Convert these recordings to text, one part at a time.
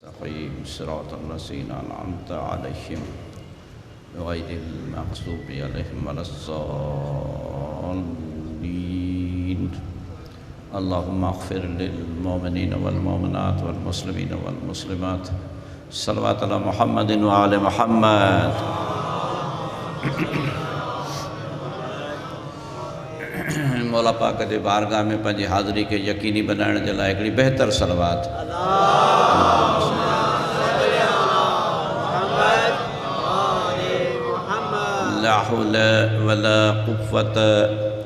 صراط الذين أنعمت عليهم غير المغضوب عليهم ولا الضالين. اللهم اغفر للمؤمنين والمؤمنات والمسلمين والمسلمات. صلوات على محمد وآل محمد. मौला पाक जे बारगाह में पंहिंजी हाज़िरी खे यकीनी बनाइण जे लाइ हिकिड़ी बहितर सलवात ला हौल वला कुव्वत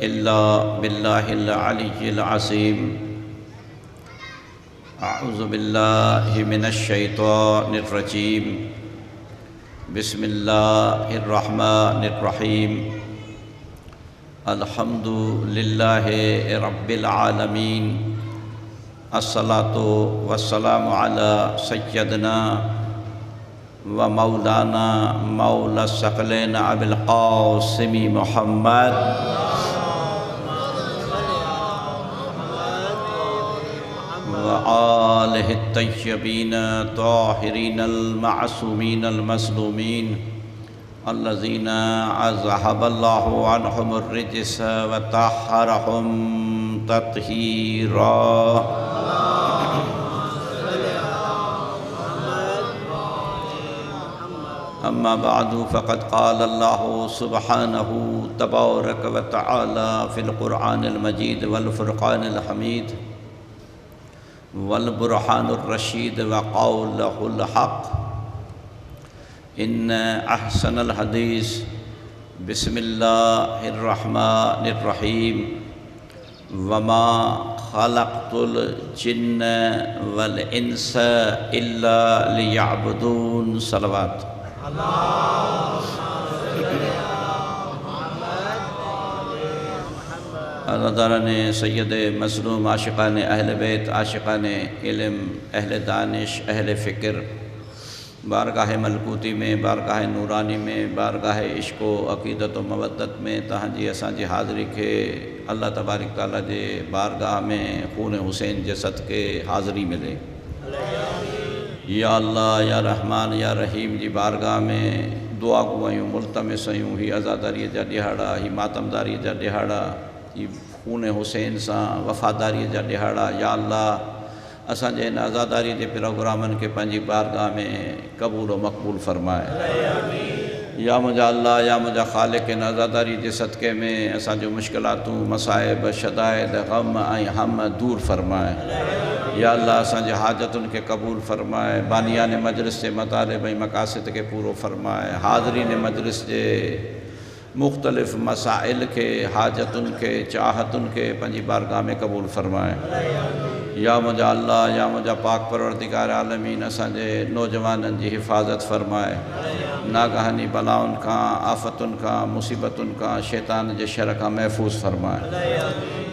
इल्ला बिल्लाहिल अलिय्यिल अज़ीम। अऊज़ु बिल्लाहि मिनश शैतानिर रजीम। बिस्मिल्लाहिर रहमानिर रहीम। अल्हम्दुलिल्लाहि रब्बिल आलमीन। अस्सलातु वस्सलामु अला सय्यदना व मौलाना मौला सकलैन अबिल क़ासिमी मुहम्मद व आलिहि तय्यबीन ताहिरीन अल मासूमीन अल मज़लूमीन अल्लज़ीना अज़हबल्लाहु अन्हुमुर रिज्स व तह्हरहुम तत्हीरा। अम्मा बादु फ़क़द क़ाल अल्लाहु सुब्हानहु तबारक व तआला फ़िल क़ुरआनिल मजीद वल फ़ुरक़ानिल हमीद वल बुरहानुर रशीद व क़ौलुल हक़। इन्न अहसनल हदीस बिस्मिल्लाहिर रहमानिर रहीम। वमा खलक़तुल जिन्न वल इंस इल्ला लियअबुदून। सलवात। अज़ादाराने सैयद मज़लूम आशिक़ाने अहलबीत आशिक़ाने इल्म अहले दानिश अहले फ़िक्र बारगाह मलकूती में बारगाह नूरानी में बारगाह इश्क़ो अक़ीदत व मवद्दत में तहांजी असांजी हाज़िरी खे अल्लाह तबारक ताला जे बारगाह में खून हुसैन जे सदक़े हाज़िरी मिले। या अल्लाह या रहमान या रहीम जी बारगाह में दुआ गुआयूं मुल्तमिस आहियूं। ही अज़ादारीअ जा ॾिहाड़ा, ही मातमदारीअ जा ॾिहाड़ा, ही खून हुसैन सां वफ़ादारीअ जा ॾिहाड़ा। या अल्लाह असांजे इन आज़ादारी जे प्रोग्रामनि खे पंहिंजी बारगाह में क़बूल व मक़बूल फ़रमाए। या मुंहिंजा अल्लाह या मुंहिंजा ख़ालिक़ इन आज़ादारी जे सदक़े में असांजूं मुश्किलातूं मसाइब शदाइद ग़म ऐं हम दूर फ़रमाए। या अल्लाह असांजे हाजतुनि खे क़बूल फ़रमाए। बानियान मजलिस जे मतालिब ऐं मक़ासिद खे पूरो फ़रमाए। हाज़रीन मजलिस जे मुख़्तलिफ़ मसाइल खे हाजतुनि खे चाहतुनि खे पंहिंजी बारगाह में क़बूल फ़रमाए। या मुंहिंजा अल्लाह या मुंहिंजा पाक परवरदिगार आलमीन असांजे नौजवाननि जी हिफ़ाज़त फ़रमाए। नागहानी बलाउनि खां आफ़तुनि खां मुसीबतुनि खां शैतान जे शर खां महफ़ूज़ फ़रमाए।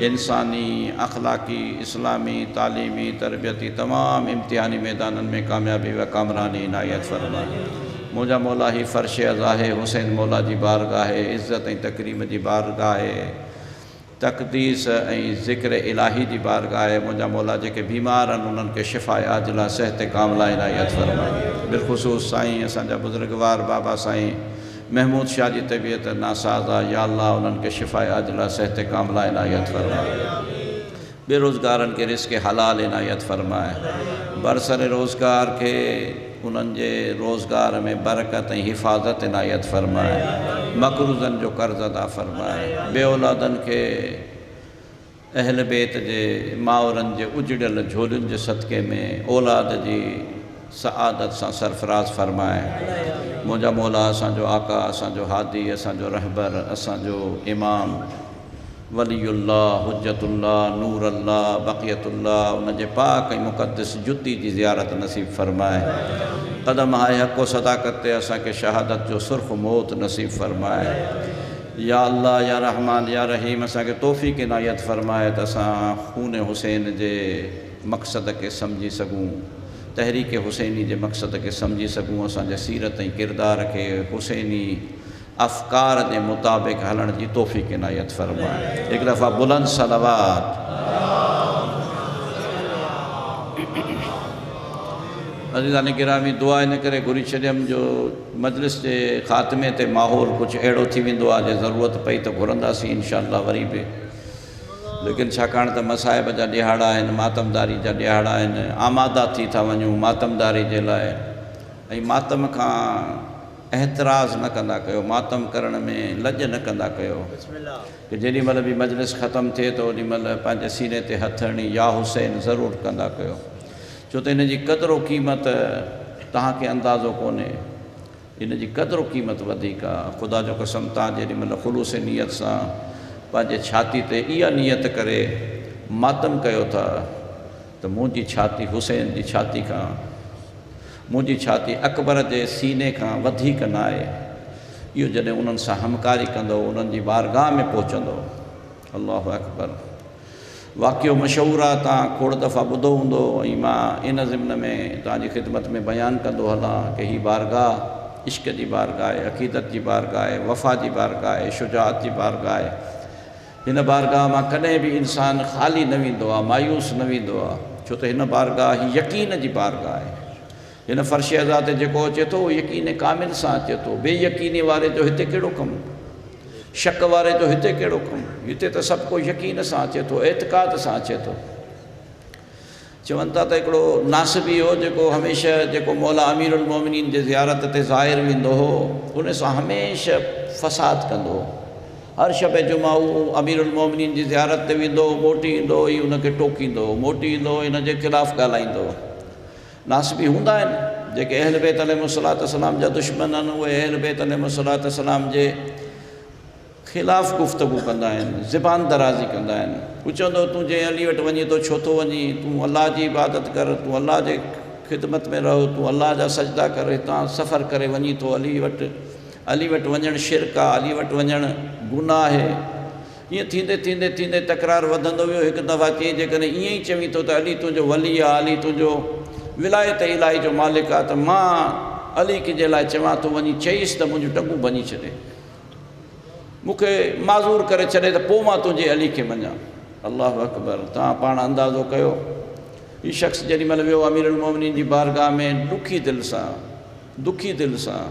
इंसानी अख़लाक़ी इस्लामी तालीमी तरबियती तमाम इम्तिहानी मैदाननि में कामयाबी व कामरानी इनायत फ़रमाए। मुंहिंजा मौला ही फ़र्श अज़ाहे हुसैन मौला जी बारगाह इज़्ज़त ऐं तकरीम जी बारगाह तक़दीस ऐं ज़िक्र इलाही जी बारगाह मुंहिंजा मौला जेके बीमार आहिनि उन्हनि खे शिफ़ा आजिला सेहत कामिला इनायत फ़रमाए। बिलख़ुसूस साईं असांजा बुज़ुर्गवार बाबा साईं महमूद शाह जी तबीयत नासाज़ आहे। या अल्लाह उन्हनि खे शिफ़ा आजिला सेहत कामिला इनायत फ़रमाए। बेरोज़गारनि खे रिज़्क़ हलाल इनायत फ़रमाए। बरसर रोज़गार खे उन्हनि जे रोज़गार में बरकत ऐं हिफ़ाज़त इनायत फ़रमाए। मक़रूज़नि जो कर्ज़ अदा फ़रमाए। बे औलादनि खे अहलबीत जे माउरनि जे उजड़ियल झोलियुनि जे सदक़े में औलाद जी सआदत सां सरफ़राज़ फ़रमाए। मुंहिंजा मौला असांजो आका असांजो हादी असांजो रहबर असांजो इमाम वलीउल्लाह हुज्जतुल्लाह नूरुल्लाह बक़ियतुल्लाह उन जे पाक ऐं मुक़द्दस जुती जी ज़ियारत नसीब फ़रमाए। क़दम आहे हक़ व सदाक़त ते असांखे शहादत जो सुर्ख़ मौत नसीब फ़रमाए। या अल्लाह या रहमान या रहीम असांखे तौफ़ीक़ इनायत फ़रमाए त असां खून हुसैन जे मक़सद खे सम्झी सघूं, तहरीक हुसैनी जे मक़सद खे सम्झी सघूं, असांजे सीरत ऐं किरदार खे हुसैनी अफ़कार जे मुताबिक़ हलण जी तौफ़ीक़ इनायत फ़रमाए। हिकु दफ़ा बुलंद सलवात। अज़ीज़ान गिरामी दुआ इन करे घुरी छॾियमि जो मजलिस जे ख़ात्मे ते माहौल कुझु अहिड़ो थी वेंदो आहे जे ज़रूरत पई त घुरंदासीं इंशाअल्लाह वरी बि, लेकिन छाकाणि त मसाइब जा ॾिहाड़ा आहिनि, मातमदारी जा ॾिहाड़ा आहिनि, आमादा थी था वञूं मातमदारी जे लाइ। ऐं मातम खां एतिराज़ न कंदा कयो, मातम करण में लॼ न कंदा कयो कि जेॾी महिल बि मजलिस ख़तमु थिए त ओॾी महिल पंहिंजे सीने ते हथ हणी या हुसैन ज़रूरु कंदा कयो, छो त इन जी क़दुरु क़ीमत तव्हांखे अंदाज़ो कोन्हे, इन जी क़दुरु क़ीमत वधीक आहे। ख़ुदा जो कसम तव्हां जेॾी महिल ख़ुलूस नियत सां पंहिंजे छाती ते इहा नियत करे मातम कयो था त मुंहिंजी छाती हुसैन जी छाती खां, मुंहिंजी छाती अकबर जे सीने खां वधीक न आहे। इहो जॾहिं उन्हनि सां हमकारी कंदो, उन्हनि जी बारगाह में पहुचंदो, अल्लाहु अकबर। वाक़ियो मशहूरु आहे, तव्हां खोड़ दफ़ा ॿुधो हूंदो, ऐं मां इन ज़िम्न में तव्हांजी ख़िदमत में बयानु कंदो हलां कि हीअ बारगाह इश्क़ जी बारगाह आहे, अक़ीदत जी बारगाह आहे, वफ़ा जी बारगाह आहे, शुजाअत जी बारगाह आहे। हिन बारगाह मां कॾहिं बि इंसानु ख़ाली न वेंदो आहे, मायूस न वेंदो आहे, छो त हिन बारगाह ही यकीन जी बारगाह आहे। हिन फ़र्श अज़ा ते जेको अचे थो उहो यकीन कामिल सां अचे थो, बेयकीनी वारे जो हिते कहिड़ो कमु, शक वारे जो हिते कहिड़ो कमु, हिते त सभु को यकीन सां अचे थो, एतिक़ाद सां अचे थो। चवनि था त हिकिड़ो नासिबी हो जेको हमेशह जेको मौला अमीरुल मोमिनीन जे ज़ियारत ते ज़ाहिर वेंदो हो, उन सां हमेशह फ़साद कंदो हो। हर शब जुमा उहो अमीरुल मोमिनीन जी ज़ियारत ते वेंदो, मोटी ईंदो ऐं उनखे टोकींदो, मोटी ईंदो इन जे ख़िलाफ़ु ॻाल्हाईंदो। नासिबी हूंदा आहिनि जेके अहलबेत अलैहिस्सलाम जा दुश्मन आहिनि, उहे अहलबेत अलैहिस्सलाम जे ख़िलाफ़ु गुफ़्तगू कंदा आहिनि, ज़बान दराज़ी कंदा आहिनि। हू चवंदो तूं जंहिं अली वटि वञी थो छो थो वञी, तूं अलाह जी इबादत कर, तूं अलाह जे ख़िदमत में रहो, तूं अलाह जा सजदा कर, हितां सफ़र करे वञी थो अली वटि वञणु शिरक आहे, अली वटि वञणु गुनाह आहे। ईअं थींदे थींदे थींदे तकरार वधंदो वियो। हिकु दफ़ा चई जेकॾहिं ईअं ई चवीं थो त अली तुंहिंजो वली आहे, अली तुंहिंजो विलायत इलाही जो मालिक आहे, त मां अली जे लाइ चवां थो वञी चईसि त मुंहिंजूं टंगूं भञी छॾे, मूंखे माज़ूर करे छॾे त पोइ मां तुंहिंजे अली खे मञां। अल्लाहु अकबर। तव्हां पाण अंदाज़ो कयो, हीउ शख़्स जेॾी महिल वियो अमीरुल मोमिनीन जी बारगाह में दुखी दिलि सां,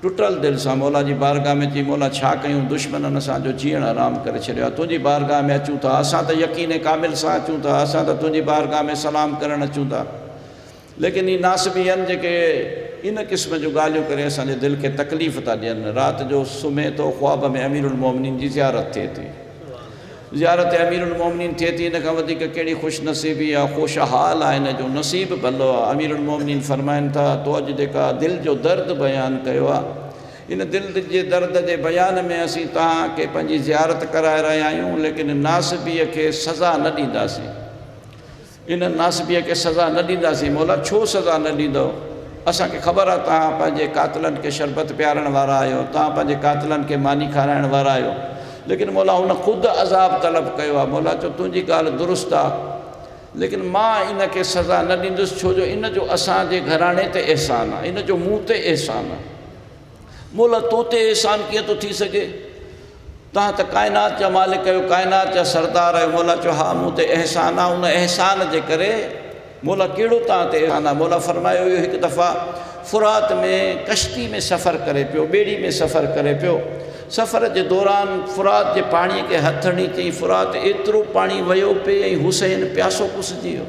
टुटल दिलि सां मौला जी बारगाह में चई मौला छा कयूं, दुश्मननि असांजो जीअण आराम करे छॾियो आहे, तुंहिंजी बारगाह में अचूं था, असां त यकीन कामिल सां अचूं था, असां त तुंहिंजी बारगाह में सलाम करणु अचूं था, लेकिन ही नासिबी आहिनि जेके इन क़िस्म जूं ॻाल्हियूं करे असांजे दिलि खे तकलीफ़ था ॾियनि। राति जो सुम्हे थो, ख़्वाब में अमीरुल मोमिनीन जी ज़ियारत थिए थी, ज़ियारत अमीरुल मोमिनीन थिए थी, इन खां वधीक कहिड़ी ख़ुशनसीबी आहे, ख़ुशहाल आहे, हिन जो नसीब भलो आहे। अमीरुल मोमिनीन फरमाइनि था तो अॼु जेका दिलि जो दर्द बयानु कयो आहे, इन दिलि जे दर्द जे बयान में असीं तव्हांखे पंहिंजी ज़ियारत कराए रहिया आहियूं, लेकिन नासिबीअ खे सज़ा न ॾींदासीं, इन नासिबीअ खे सज़ा न ॾींदासीं। मौला छो सज़ा न ॾींदो? असांखे ख़बर आहे तव्हां पंहिंजे कातिलनि खे शरबत पियारण वारा आहियो, तव्हां पंहिंजे कातिलनि खे मानी खाराइण वारा आहियो, लेकिन मौला हुन ख़ुदि अज़ाब तलब कयो आहे। मौला चओ तुंहिंजी ॻाल्हि दुरुस्त आहे, लेकिन मां इन खे सज़ा न ॾींदुसि, छो जो इन जो असांजे घराणे ते अहसान आहे, इन जो मूं ते अहसान आहे। मौला तो ते अहसान कीअं थो थी सघे? तव्हां त काइनात जा मालिक आहियो, काइनात जा सरदार आहियो। मौला चओ हा मूं ते अहसान आहे, उन अहसान जे करे मौला कहिड़ो तव्हां ते अहसान आहे? मौला फरमायो इहो हिकु दफ़ा फ़ुरात में कश्ती में सफ़र करे पियो, ॿेड़ी में सफ़र करे पियो, सफ़र जे दौरान फ़ुरात जे पाणीअ खे हथ हणी चई फ़ुरात एतिरो पाणी वियो पिए ऐं हुसैन प्यासो कुसिजी वियो।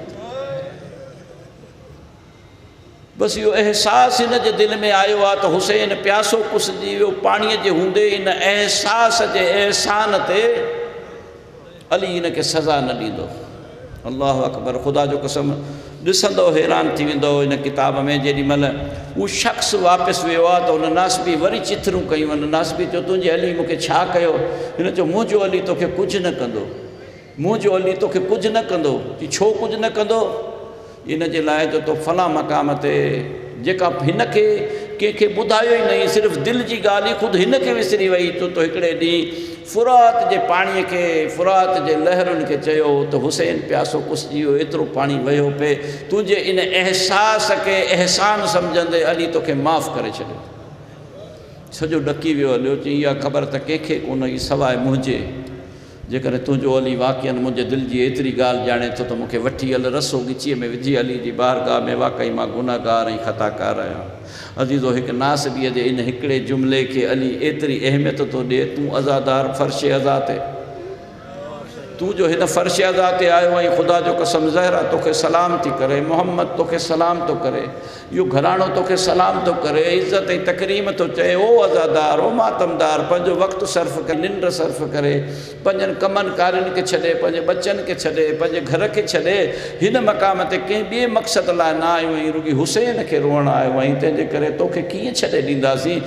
बसि इहो अहसासु हिन जे दिलि में आयो आहे त हुसैन प्यासो कुसिजी वियो, पाणीअ जे हूंदे इन अहसास जे अहसान ते अली इन खे सज़ा न ॾींदो। अल्लाहु अकबर। ख़ुदा जो कसम ॾिसंदो हैरान थी वेंदो इन किताब में, जेॾी महिल उहो शख़्स वापसि वियो आहे त हुन नासिबी वरी चिथरूं कयूं। हुन नासिबी चयो तुंहिंजे अली मूंखे छा कयो? हिन चयो मुंहिंजो अली तोखे कुझु न कंदो, मुंहिंजो अली तोखे कुझु न कंदो। कि छो कुझु न कंदो? इन जे लाइ जो तो फलां मक़ाम ते जेका हिन खे कंहिंखे ॿुधायो ई नहीं, सिर्फ़ु दिलि जी ॻाल्हि ई ख़ुदि हिन खे विसरी वई। तो हिकिड़े ॾींहुं फ़ुरात जे पाणीअ खे, फ़ुरात जे लहरुनि खे चयो त हुसैन प्यासो कुसिजी वियो, एतिरो पाणी वियो पिए, तुंहिंजे इन अहसास खे अहसान सम्झंदे अली तोखे माफ़ु करे छॾियो। सॼो ॾकी वियो हलियो, चई इहा ख़बर त कंहिंखे कोन हुई सवाइ मुंहिंजे। जेकर तुंहिंजो अली वाक़ई मुंहिंजे दिलि जी एतिरी ॻाल्हि ॼाणे थो त मूंखे वठी हल रसो ॻिचीअ में विझी अली जी बारगाह में, वाक़ई मां गुनाहगार ऐं ख़ताकार आहियां। अज़ीज़ो हिकु नासबीअ जे इन हिकिड़े जुमिले खे अली एतिरी अहमियत थो ॾिए। तूं अज़ादार फ़र्श अज़ा ते, तूं जो हिन फ़र्श अज़ा ते आयो ऐं ख़ुदा जो कसम ज़हरा तोखे सलाम थी करे, मोहम्मद तोखे सलाम थो करे, इहो घराणो तोखे सलाम थो करे, इज़त ऐं तकरीम थो चए। ओ अज़ादार, ओ मातमदार, पंहिंजो वक़्तु सर्फ़ करे, निंड सर्फ़ करे, पंहिंजनि कमनि कारियुनि खे छॾे, पंहिंजे बचनि खे छॾे, पंहिंजे घर खे छॾे, हिन मक़ाम ते कंहिं ॿिए मक़सद लाइ न आयो ऐं रुॻी हुसैन खे रोअणु आयो ऐं तंहिंजे करे तोखे कीअं छॾे ॾींदासीं।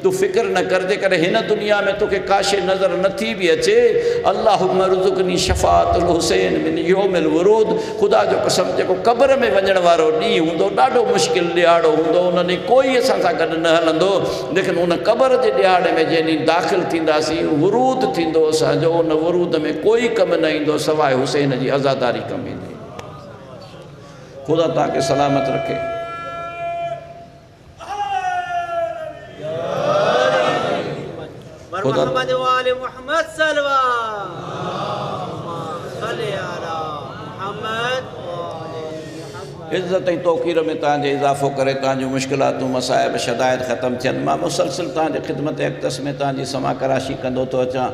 तूं फ़िक्र न कर, जेकर हिन दुनिया में तोखे काशे नज़र नथी बि अचे, अल्लाहुम्मा रुज़ुक़नी शफ़ाअतुल हुसैन मिन यौमिल वुरूद, ख़ुदा जो कसम जेको क़ब्र में वञण वारो ॾींहुं हूंदो ॾाढो मुश्किल ॾियारो हूंदो, उन ॾींहुं कोई असां सां गॾु न हलंदो, लेकिन उन क़ब्र जे ॾियारे में जंहिं ॾींहुं दाख़िल थींदासीं, वुरूद थींदो असांजो, उन वुरूद में कोई कमु न ईंदो सवाइ हुसैन जी आज़ादारी कमु ईंदी। ख़ुदा तव्हांखे सलामत रखे। इज़्ज़त ऐं तौक़ीर में तव्हांजे इज़ाफ़ो करे, तव्हांजूं मुश्किलातूं मसाइब शदाइद ख़तमु थियनि। मां मुसलसिल तव्हांजे ख़िदमत अक़दस में तव्हांजी समा कराशी कंदो थो अचां।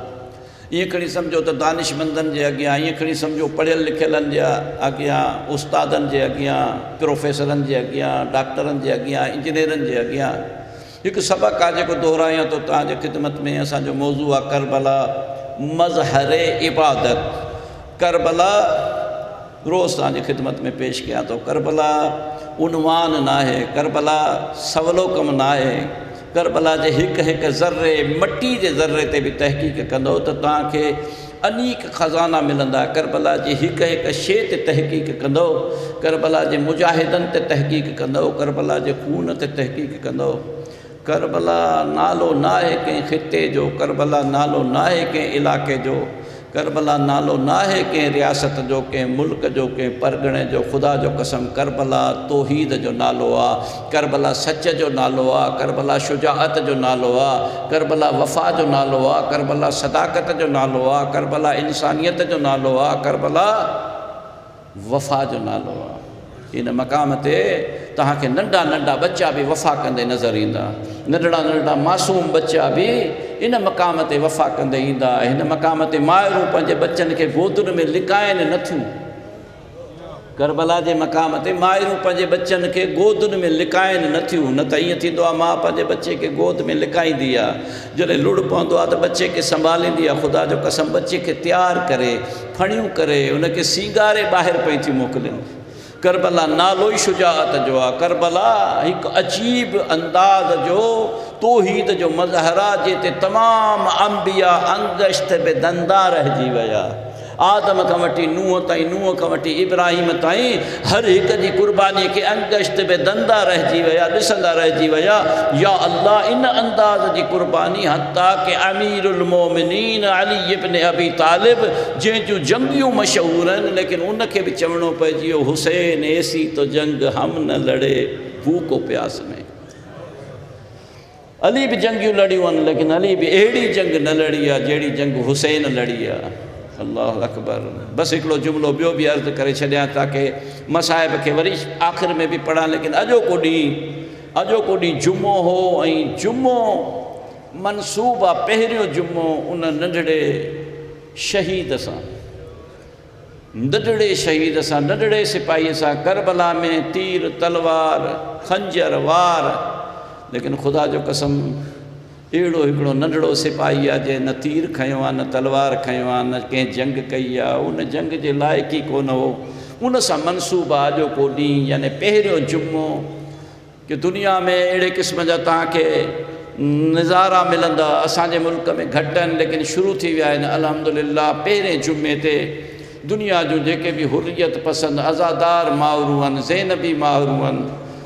ईअं खणी सम्झो त दानिशमंदनि जे अॻियां, ईअं खणी सम्झो पढ़ियल लिखियलनि जे अॻियां, उस्तादनि जे अॻियां, प्रोफेसरनि जे अॻियां, डॉक्टरनि जे अॻियां, इंजीनियरनि जे अॻियां हिकु सबक़ु आहे जेको दोहरायां थो तव्हांजे ख़िदमत में। असांजो मौज़ू आहे करबला, मज़हर-ए-इबादत। करबला रोज़ तव्हांजी ख़िदमत में पेश कयां थो। करबला उनवान न आहे, करबला सवलो कमु न आहे। करबला जे हिकु हिकु ज़र्रे, मटी जे ज़र्रे ते बि तहक़ीक़ कंदो त तव्हांखे अनीक ख़ज़ाना मिलंदा। करबला जी हिकु हिकु शइ ते तहक़ीक़ कंदो, करबला जे मुजाहिदनि ते तहक़ीक़ कंदो, करबला जे खून ते तहक़ीक़ कंदो। करबला नालो न आहे कंहिं ख़िते जो, करबला नालो न आहे कंहिं इलाइक़े जो, करबला नालो न आहे कंहिं रियासत जो, कंहिं मुल्क जो, कंहिं परगिणे जो। ख़ुदा जो कसम करबला तौहीद जो नालो आहे, करबला सच जो नालो आहे, करबला शुजाअत जो नालो आहे, करबला वफ़ा जो नालो आहे, करबला सदाकत जो नालो आहे, करबला इंसानियत जो नालो आहे, करबला वफ़ा जो नालो आहे। इन मक़ाम ते तव्हांखे नंढा नंढा बच्चा बि वफ़ा कंदे नज़र ईंदा, नंढड़ा नंढड़ा मासूम बच्चा बि इन मक़ाम ते वफ़ा कंदे ईंदा। हिन मक़ाम ते माइरूं पंहिंजे बच्चनि खे गोदुनि में लिकाइनि नथियूं। करबला जे मक़ाम ते माइरूं पंहिंजे बच्चनि खे गोदुनि में लिकाइनि नथियूं। न त ईअं थींदो आहे माउ पंहिंजे बच्चे खे गोद में लिकाईंदी आहे, जॾहिं लुड़ पवंदो आहे त बच्चे खे संभालींदी आहे। ख़ुदा जो कसम बच्चे खे तयारु करे, फणियूं करे, उनखे सींगारे ॿाहिरि पई थी मोकिलिनि। करबला नालो ई शुजाअत जो आहे। करबला हिकु अजीब अंदाज़ जो तौहीद जो मज़हर आहे, जिते तमामु अंबिया अंगश्त बे दंदा रहिजी विया। आदम खां वठी नूह ताईं, नूह खां वठी इब्राहिम ताईं, हर हिक जी क़ुर्बानी खे अंगश्त बे दंदा रहिजी विया, ॾिसंदा रहिजी विया। या अल्लाह, इन अंदाज़ जी क़ुर्बानी हता कि अमीरुल मोमिनीन अली इब्न अबी तालिब, जंहिंजूं जंगियूं मशहूर आहिनि, लेकिन उनखे बि चवणो पइजी वियो हुसैन ऐसी तो जंग हम न लड़े भूखो प्यास में। अली बि जंगियूं लड़ियूं आहिनि, लेकिन अली बि अहिड़ी जंग न लड़ी आहे जहिड़ी जंग हुसैन लड़ी आहे। अल्लाहु अकबर। बसि हिकिड़ो जुमिलो ॿियो बि अर्ज़ु करे छॾियां ताकी मसाइब खे वरी आख़िर में बि पढ़ां। लेकिन अॼोको ॾींहुं जुमो हो, ऐं जुमो मनसूब आहे पहिरियों जुमो उन नंढड़े शहीद सां, नंढड़े सिपाहीअ सां, करबला में तीर तलवार खंजर वार। लेकिन ख़ुदा जो कसम अहिड़ो हिकिड़ो नंढड़ो सिपाही आहे जंहिं न तीर खयो आहे, न तलवार खयो आहे, न कंहिं जंग कई आहे, उन जंग जे लाइक़ ई कोन हो। उन सां मनसूब आहे अॼोको ॾींहुं, यानी पहिरियों जुमो। कि दुनिया में अहिड़े क़िस्म जा तव्हांखे नज़ारा मिलंदा, असांजे मुल्क में घटि आहिनि, लेकिन शुरू थी विया आहिनि अल्हम्दुलिल्लाह। पहिरें जुमे ते दुनिया जूं जेके बि हुर्रियत पसंदि आज़ादार मावरूं आहिनि, ज़ैनबी मावरूं आहिनि,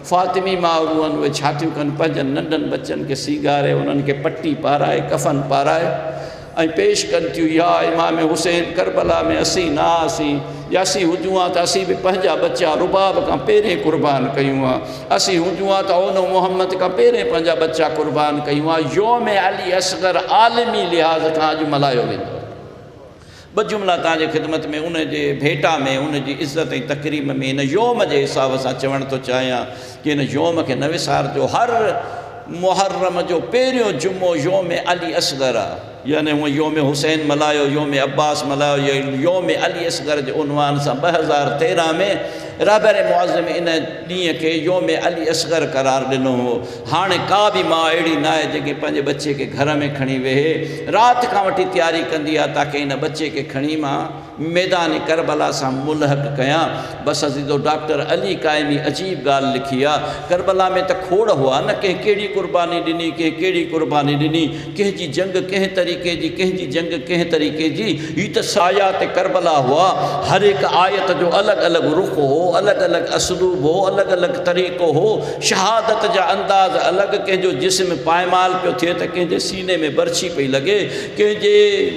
फ़ातिमी मावरूं आहिनि, उहे छा थियूं कनि, पंहिंजनि नंढनि बच्चनि खे सीगारे, उन्हनि खे पटी पाराए, कफ़न पाराए ऐं पेश कनि थियूं, या इमाम हुसैन करबला में असीं न हुआसीं, या असीं हुजूं हा त असीं बि पंहिंजा बच्चा रुबाब खां पहिरें क़ुर्बान कयूं हा, असीं हुजूं हा त ओनो मोहम्मद खां पहिरें पंहिंजा बच्चा क़ुर्बान कयूं हा। योम अली असग़र आलमी लिहाज़ खां अॼु मल्हायो वेंदो। ॿ जुमिला तव्हांजे ख़िदमत में उन जे भेटा में उन जी इज़त ऐं तकरीम में इन योम जे हिसाब सां चवणु थो चाहियां कि इन योम खे न विसारजो। हर मुहर्रम जो पहिरियों जुमो योम अली असगर आहे, यानी हूअं योम हुसैन मल्हायो, योम अब्बास मल्हायो, या योम अली असगर जे उनवान सां 2013 में रहबर मुआज़िम इन ॾींहं खे योम अली असगर करार ॾिनो हो। हाणे का बि मां अहिड़ी न आहे जेके पंहिंजे बचे खे घर में खणी वेहे राति खां वठी तयारी कंदी आहे ताकी इन बचे खे खणी मां मैदान करबला सां मुलहक कयां। बसि अज़ीज़ो डॉक्टर अली क़ाइमी अजीब ॻाल्हि लिखी आहे, करबला में त खोड़ हुआ न, कंहिं कहिड़ी कुर्बानी ॾिनी, कंहिं कहिड़ी कुर्बानी ॾिनी, कंहिंजी जंग कंहिं तरीक़े जी, कंहिंजी जंग कंहिं तरीक़े जी। हीअ त सायात करबला हुआ, हर हिकु आयत जो अलॻि अलॻि रुख़ हो, अलॻि अलॻि असलूब हो, अलॻि अलॻि तरीक़ो हो, शहादत जा अंदाज़ अलॻि, कंहिंजो जिस्म पायमाल पियो थिए त कंहिंजे सीने में बरछी पई लॻे, कंहिंजे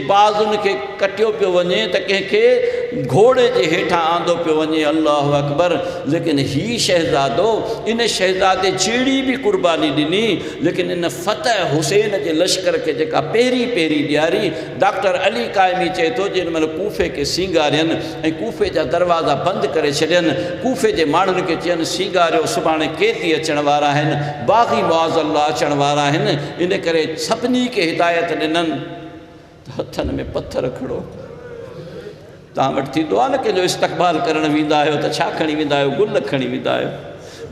बाज़ुनि खे कटियो पियो वञे त कंहिंखे घोड़े जे हेठां आंदो पियो वञे। अल्लाहु अकबर। लेकिन ही शहज़ादो, इन शहज़ादे जहिड़ी बि कुर्बानी ॾिनी, लेकिन इन फ़तह हुसैन जे लश्कर खे जेका पहिरीं ॾियारी, डॉक्टर अली क़ाइमी चए थो जेॾी महिल कूफ़े खे सींगारियनि ऐं कूफ़े जा दरवाज़ा बंदि करे छॾियनि, कूफ़े जे माण्हुनि खे चयनि सींगारियो, सुभाणे कैदी अचण वारा आहिनि, बाग़ी मुआज़ल्ला अचण वारा आहिनि। इन करे सभिनी खे हिदायत ॾिननि त हथनि में पथर खणो। तव्हां वटि थींदो आहे न कंहिंजो इस्तक़बाल करणु वेंदा आहियो त छा खणी वेंदा आहियो? गुल खणी वेंदा आहियो,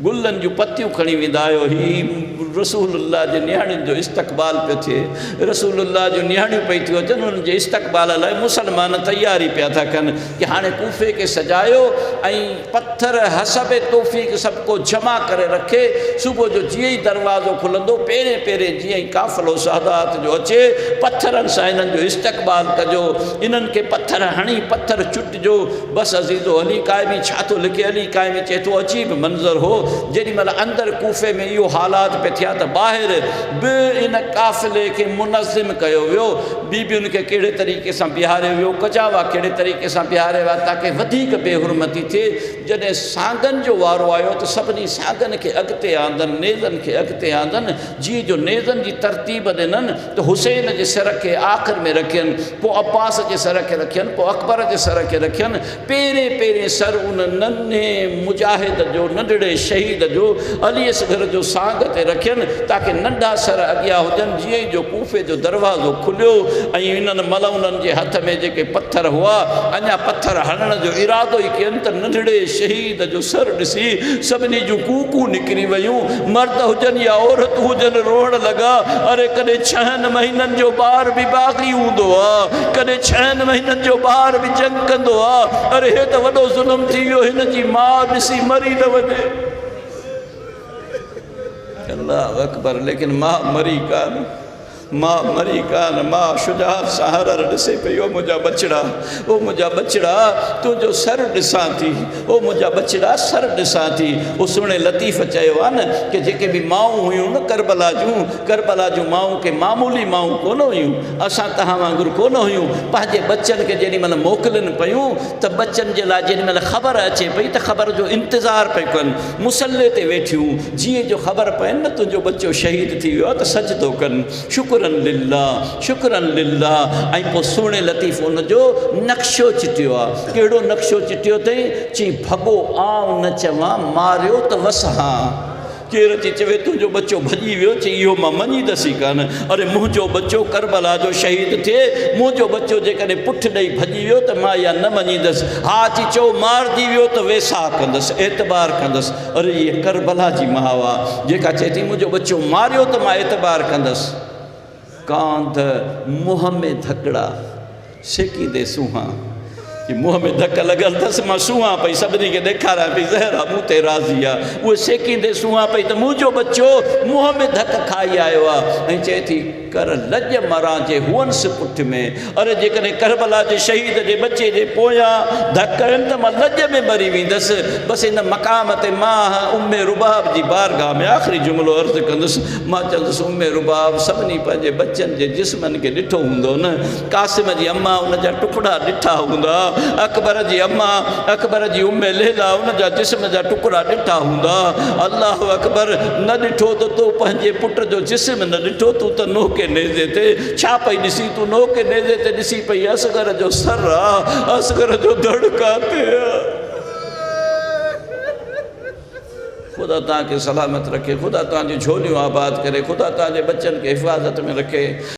गुलनि जूं पतियूं खणी वेंदा आहियो। ही रसूलुल्लाह जे नियाणियुनि जो इस्तक़बाल पियो थिए, रसूलुल्लाह जूं नियाणियूं पई थियूं अचनि, उन्हनि जे इस्तक़बाल लाइ मुसलमान तयारी पिया था कनि कि हाणे कूफ़े खे सजायो ऐं पत्थर हसब तौफ़ीक़ सभु को जमा करे रखे। सुबुह जो जीअं ई दरवाज़ो खुलंदो, पहिरें पहिरें जीअं ई काफ़िलो सादात जो अचे, पत्थरनि सां इन्हनि जो इस्तक़बाल कजो, इन्हनि खे पत्थर हणी पत्थर चुटिजो। बसि अज़ीज़ो अली क़ाइमी छा थो लिखे? अली क़ाइमी चए थो अजीब मंज़र हो, जेॾी महिल अंदरि कूफ़े में इहो हालात पे थिया त ॿाहिरि बि इन काफ़िले खे मुनज़िम कयो वियो, बीबियुनि खे कहिड़े तरीक़े सां बीहारियो वियो, कजावा कहिड़े तरीक़े सां बीहारियो विया ताकी वधीक बेहुरमती थिए। जॾहिं सांगनि जो वारो आयो त सभिनी सांगनि खे अॻिते आंदनि, नेज़नि खे अॻिते आंदनि। जीअं जो नेज़नि जी तरतीब ॾिननि त हुसैन जे सर खे आख़िर में रखियनि, पोइ अब्बास जे सर खे रखियनि, पोइ अकबर जे सर खे रखियनि। पहिरें पहिरें सर उन नन्हे मुजाहिद जो, नंढड़े शहीद जो, अली असगर जो सांग ते रखियनि ताकी नंढा सर अॻियां हुजनि। जीअं ई जो कूफ़े जो दरवाज़ो खुलियो ऐं इन्हनि मलउननि जे हथ में जेके पत्थर हुआ, अञा पत्थर हणण जो इरादो ई कयनि त नंढड़े शहीद जो सर ॾिसी सभिनी जूं कूकूं निकिरी वियूं, मर्द हुजनि या औरत हुजनि, रोअण लॻा। अरे कॾहिं 6 महीननि जो ॿार बि बाग़ी हूंदो आहे, कॾहिं 6 महीननि जो ॿार बि जंग कंदो आहे। अरे हे त वॾो ज़ुल्म थी वियो, हिन जी माउ ॾिसी मरी न वञे। अल्लाह अकबर। लेकिन मां मरी कान, मां मरी कान, मां शुजात सां हर ॾिसे पई, ओ मुंहिंजा बचड़ा, ओ मुंहिंजा बचड़ा, तुंहिंजो सर ॾिसां थी, ओ मुंहिंजा बचड़ा सर ॾिसां थी। उहो सुहिणे लतीफ़ चयो आहे न कि जेके बि माऊं हुयूं न करबला जूं माऊं के मामूली माऊं कोन हुयूं, असां तव्हां वांगुरु कोन हुयूं। पंहिंजे बच्चनि खे जेॾी महिल मोकिलनि पियूं त बच्चनि जे लाइ जेॾी महिल ख़बर अचे पई त ख़बर जो इंतज़ारु पियूं कनि, मुसले ते वेठियूं। जीअं जो ख़बर पवनि न तुंहिंजो बच्चो शहीद थी वियो आहे त सजदो कनि, शुक्रन लिल्लाह। ऐं पोइ सुहिणे लतीफ़ उनजो नक्शो चिटियो आहे। कहिड़ो नक्शो चिटियो अथई? चई भॻो आऊं न चवां, मारियो त वसहां। केरु अची चवे तुंहिंजो बच्चो भॼी वियो, चई इहो मां मञींदसि ई कान। अरे मुंहिंजो बच्चो करबला जो शहीद थिए, मुंहिंजो बच्चो जेकॾहिं पुठि ॾेई भॼी वियो त मां इहा न मञींदसि। हा अची चओ मारिजी वियो त वेसा कंदसि, एतबार कंदसि। अरे इहा करबला जी माउ आहे जेका चए थी मुंहिंजो बच्चो मारियो त मां एतबार कंदसि। कांध मुंहं में धकड़ा, सेकींदे सूंहां, कि मुंहं में धक लॻल अथसि, मां सूंहां पई, सभिनी खे ॾेखारियां पई ज़हरा मूं ते राज़ी आहे। उहे सेकींदे सूंहां पई त मुंहिंजो बच्चो मुंहं में धक खाई आयो आहे। ऐं चए थी कर लॼ मरां जे हुअंस पुठ में। अरे जेकॾहिं करबला जे शहीद जे बच्चे जे पोयां धक आहिनि त मां लॼ में मरी वेंदसि। बसि इन मक़ाम ते मां उम्मे रुबाब जी बारगाह में आख़िरी जुमिलो अर्ज़ु कंदुसि। मां चवंदुसि उम्मे रुबाब सभिनी पंहिंजे बच्चनि जे जिस्मनि खे ॾिठो हूंदो न, क़ासिम जी अम्मा उन जा टुकड़ा ॾिठा हूंदा, अकबर जी अम्मा, अकबर जी उम्मे लैला उन जा जिस्म जा टुकड़ा ॾिठा हूंदा। अल्लाह अकबर। न ॾिठो त तूं पंहिंजे पुट जो जिस्म न ॾिठो, तूं त नोह के नेज़े ते छा पई ॾिसी तूं नो के नेज़े ते ॾिसी पई असगर जो सर आहे असगर जो धड़ काथे आहे ख़ुदा तव्हांखे सलामत रखे ख़ुदा तव्हांजी झोलियूं आबाद करे ख़ुदा तव्हांजे बच्चनि खे हिफ़ाज़त में रखे